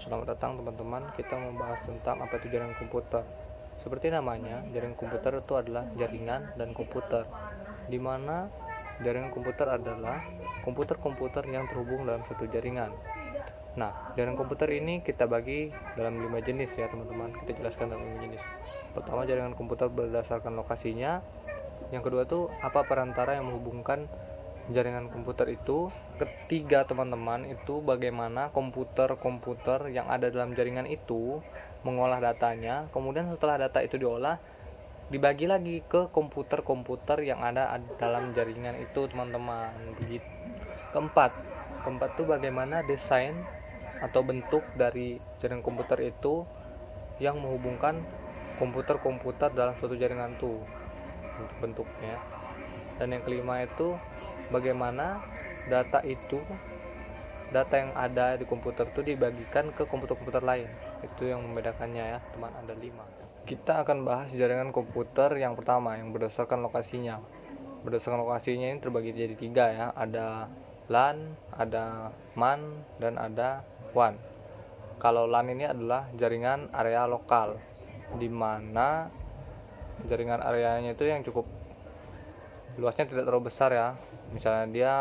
Selamat datang teman-teman, kita membahas tentang apa itu jaringan komputer. Seperti namanya, jaringan komputer itu adalah jaringan dan komputer, di mana jaringan komputer adalah komputer-komputer yang terhubung dalam satu jaringan. Nah, jaringan komputer ini kita bagi dalam 5 jenis ya teman-teman. Kita jelaskan dalam 5 jenis. Pertama, jaringan komputer berdasarkan lokasinya. Yang kedua tuh apa perantara yang menghubungkan jaringan komputer itu. Ketiga teman-teman, itu bagaimana komputer-komputer yang ada dalam jaringan itu mengolah datanya. Kemudian setelah data itu diolah, dibagi lagi ke komputer-komputer yang ada dalam jaringan itu teman-teman. Begitu. Keempat tuh bagaimana desain atau bentuk dari jaringan komputer itu yang menghubungkan komputer-komputer dalam suatu jaringan tuh bentuknya. Dan yang kelima itu bagaimana data yang ada di komputer itu dibagikan ke komputer-komputer lain. Itu yang membedakannya ya teman, ada 5. Kita akan bahas jaringan komputer yang pertama, yang berdasarkan lokasinya. Berdasarkan lokasinya ini terbagi jadi 3 ya, ada LAN, ada MAN, dan ada WAN. Kalau LAN ini adalah jaringan area lokal, di mana jaringan areanya itu yang cukup luasnya tidak terlalu besar ya. Misalnya dia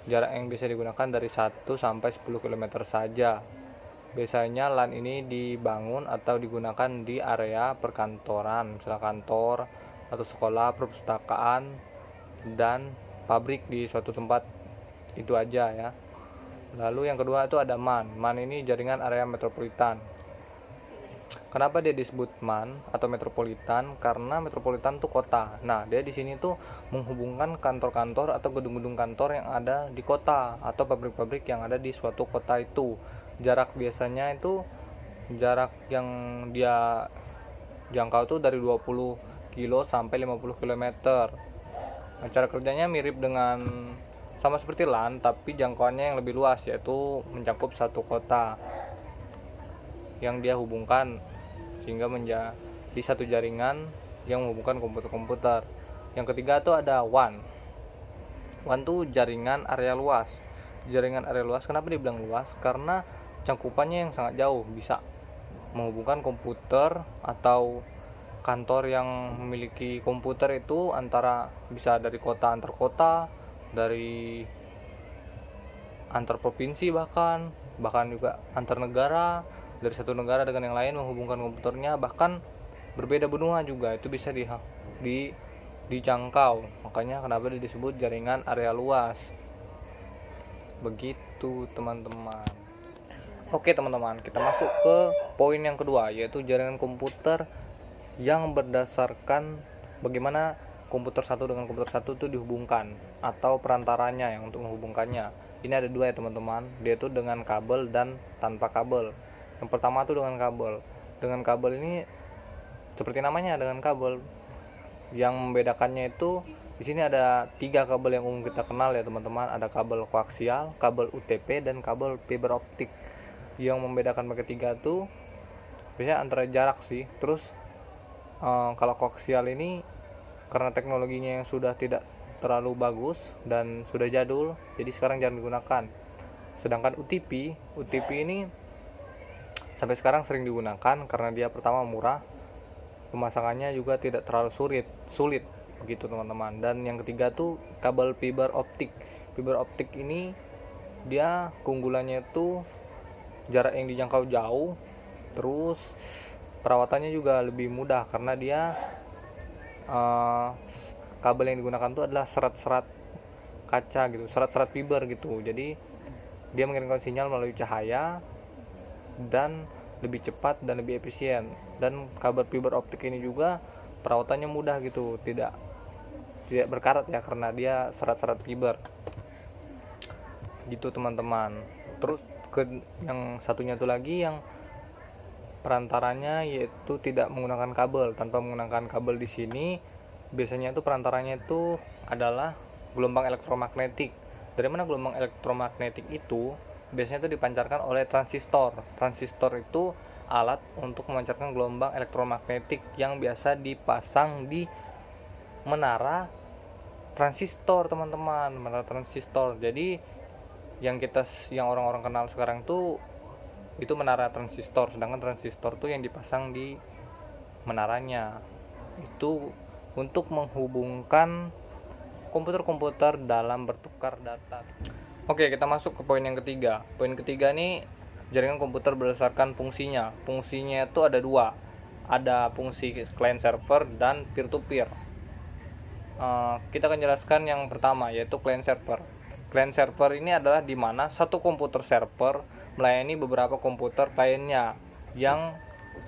jarak yang bisa digunakan dari 1 sampai 10 km saja. Biasanya LAN ini dibangun atau digunakan di area perkantoran, misalnya kantor atau sekolah, perpustakaan, dan pabrik di suatu tempat. Itu aja ya. Lalu yang kedua itu ada MAN. MAN ini jaringan area metropolitan. Kenapa dia disebut MAN atau metropolitan? Karena metropolitan tuh kota. Nah, dia di sini tuh menghubungkan kantor-kantor atau gedung-gedung kantor yang ada di kota atau pabrik-pabrik yang ada di suatu kota itu. Jarak biasanya itu jarak yang dia jangkau tuh dari 20 kilo sampai 50 km. Nah, cara kerjanya mirip dengan sama seperti LAN, tapi jangkauannya yang lebih luas, yaitu mencakup satu kota yang dia hubungkan sehingga menjadi satu jaringan yang menghubungkan komputer-komputer. Yang ketiga tuh ada WAN. WAN tuh jaringan area luas. Jaringan area luas kenapa dibilang luas? Karena cangkupannya yang sangat jauh, bisa menghubungkan komputer atau kantor yang memiliki komputer itu antara bisa dari kota antar kota, dari antar provinsi, bahkan juga antar negara, dari satu negara dengan yang lain menghubungkan komputernya, bahkan berbeda benua juga itu bisa dijangkau. Makanya kenapa disebut jaringan area luas. Begitu teman-teman. Oke teman-teman, kita masuk ke poin yang kedua, yaitu jaringan komputer yang berdasarkan bagaimana komputer satu dengan komputer satu itu dihubungkan atau perantaranya yang untuk menghubungkannya. Ini ada 2 ya teman-teman, dia itu dengan kabel dan tanpa kabel. Yang pertama tuh dengan kabel. Dengan kabel ini seperti namanya, dengan kabel. Yang membedakannya itu di sini ada 3 kabel yang umum kita kenal ya teman-teman. Ada kabel koaksial, kabel UTP, dan kabel fiber optik. Yang membedakan ketiga tuh biasanya antara jarak sih. Terus kalau koaksial ini karena teknologinya yang sudah tidak terlalu bagus dan sudah jadul, jadi sekarang jarang digunakan. Sedangkan UTP ini sampai sekarang sering digunakan karena dia pertama murah, pemasangannya juga tidak terlalu sulit begitu teman-teman. Dan yang ketiga tuh kabel fiber optik. Fiber optik ini dia keunggulannya itu jarak yang dijangkau jauh, terus perawatannya juga lebih mudah karena dia kabel yang digunakan itu adalah serat-serat kaca gitu, serat-serat fiber gitu. Jadi dia mengirimkan sinyal melalui cahaya dan lebih cepat dan lebih efisien. Dan kabel fiber optik ini juga perawatannya mudah gitu, tidak berkarat ya karena dia serat-serat fiber gitu teman-teman. Terus yang satunya tuh lagi yang perantaranya, yaitu tidak menggunakan kabel. Tanpa menggunakan kabel di sini biasanya itu perantaranya itu adalah gelombang elektromagnetik. Dari mana gelombang elektromagnetik itu? Biasanya itu dipancarkan oleh transistor. Transistor itu alat untuk memancarkan gelombang elektromagnetik yang biasa dipasang di menara transistor teman-teman, menara transistor. Jadi yang orang-orang kenal sekarang tuh itu menara transistor, sedangkan transistor tuh yang dipasang di menaranya itu untuk menghubungkan komputer-komputer dalam bertukar data. Oke, kita masuk ke poin yang ketiga. Poin ketiga nih, jaringan komputer berdasarkan fungsinya. Fungsinya itu ada dua, ada fungsi client server dan peer to peer. Kita akan jelaskan yang pertama, yaitu client server. Client server ini adalah di mana satu komputer server melayani beberapa komputer kliennya yang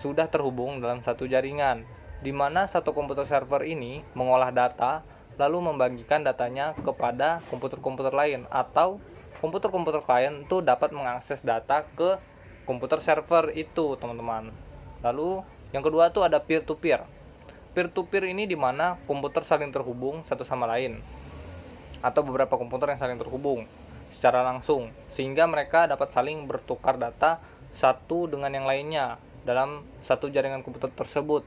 sudah terhubung dalam satu jaringan, di mana satu komputer server ini mengolah data lalu membagikan datanya kepada komputer-komputer lain, atau komputer-komputer klien itu dapat mengakses data ke komputer server itu, teman-teman. Lalu yang kedua tuh ada peer to peer. Peer to peer ini di mana komputer saling terhubung satu sama lain, atau beberapa komputer yang saling terhubung secara langsung, sehingga mereka dapat saling bertukar data satu dengan yang lainnya dalam satu jaringan komputer tersebut.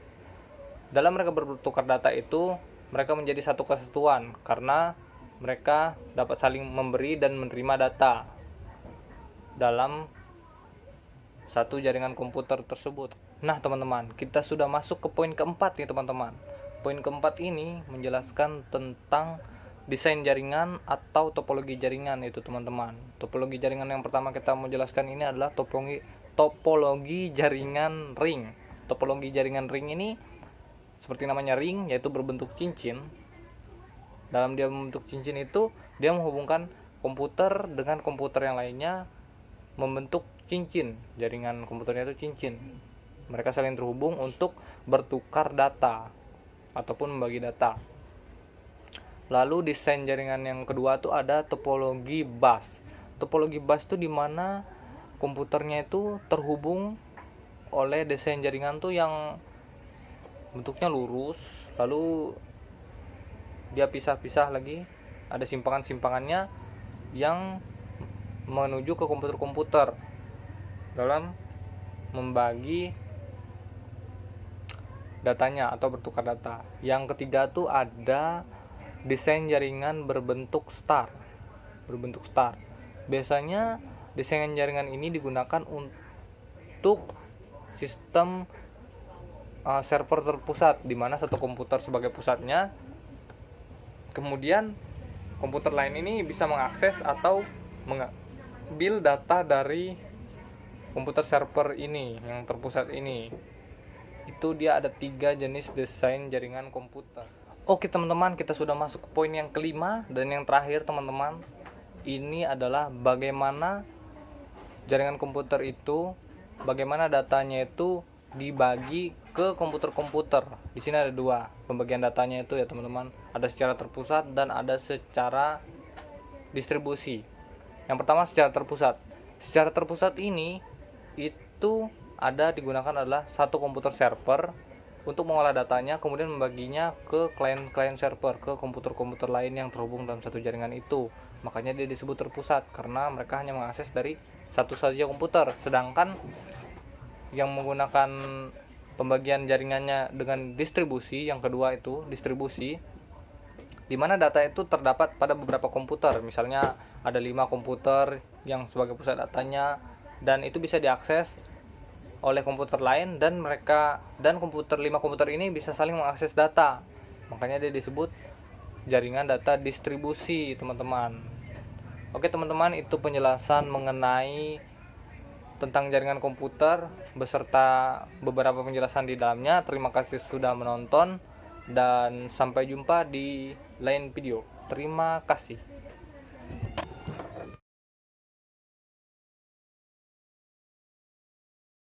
Dalam mereka bertukar data itu, mereka menjadi satu kesatuan karena mereka dapat saling memberi dan menerima data dalam satu jaringan komputer tersebut. Nah, teman-teman, kita sudah masuk ke poin keempat nih, teman-teman. Poin keempat ini menjelaskan tentang desain jaringan atau topologi jaringan itu, teman-teman. Topologi jaringan yang pertama kita mau jelaskan ini adalah topologi jaringan ring. Topologi jaringan ring ini seperti namanya ring, yaitu berbentuk cincin. Dalam dia membentuk cincin itu, dia menghubungkan komputer dengan komputer yang lainnya membentuk cincin. Jaringan komputernya itu cincin. Mereka saling terhubung untuk bertukar data ataupun membagi data. Lalu desain jaringan yang kedua tuh ada topologi bus. Topologi bus itu di mana komputernya itu terhubung oleh desain jaringan tuh yang bentuknya lurus, lalu dia pisah-pisah lagi, ada simpangan-simpangannya yang menuju ke komputer-komputer dalam membagi datanya atau bertukar data. Yang ketiga tuh ada desain jaringan berbentuk star. Biasanya desain jaringan ini digunakan untuk sistem server terpusat, di mana satu komputer sebagai pusatnya, kemudian komputer lain ini bisa mengakses atau mengambil data dari komputer server ini yang terpusat ini. Itu dia ada 3 jenis desain jaringan komputer. Oke, teman-teman, kita sudah masuk ke poin yang kelima dan yang terakhir, teman-teman. Ini adalah bagaimana jaringan komputer itu, bagaimana datanya itu dibagi ke komputer-komputer. Di sini ada 2 pembagian datanya itu ya, teman-teman. Ada secara terpusat dan ada secara distribusi. Yang pertama secara terpusat. Secara terpusat ini itu digunakan adalah satu komputer server untuk mengolah datanya, kemudian membaginya ke klien-klien server, ke komputer-komputer lain yang terhubung dalam satu jaringan itu. Makanya dia disebut terpusat karena mereka hanya mengakses dari satu saja komputer. Sedangkan yang menggunakan pembagian jaringannya dengan distribusi, yang kedua itu distribusi, di mana data itu terdapat pada beberapa komputer. Misalnya ada 5 komputer yang sebagai pusat datanya, dan itu bisa diakses oleh komputer lain, dan 5 komputer ini bisa saling mengakses data. Makanya dia disebut jaringan data distribusi, teman-teman. Oke, teman-teman, itu penjelasan mengenai tentang jaringan komputer beserta beberapa penjelasan di dalamnya. Terima kasih sudah menonton dan sampai jumpa di lain video. Terima kasih.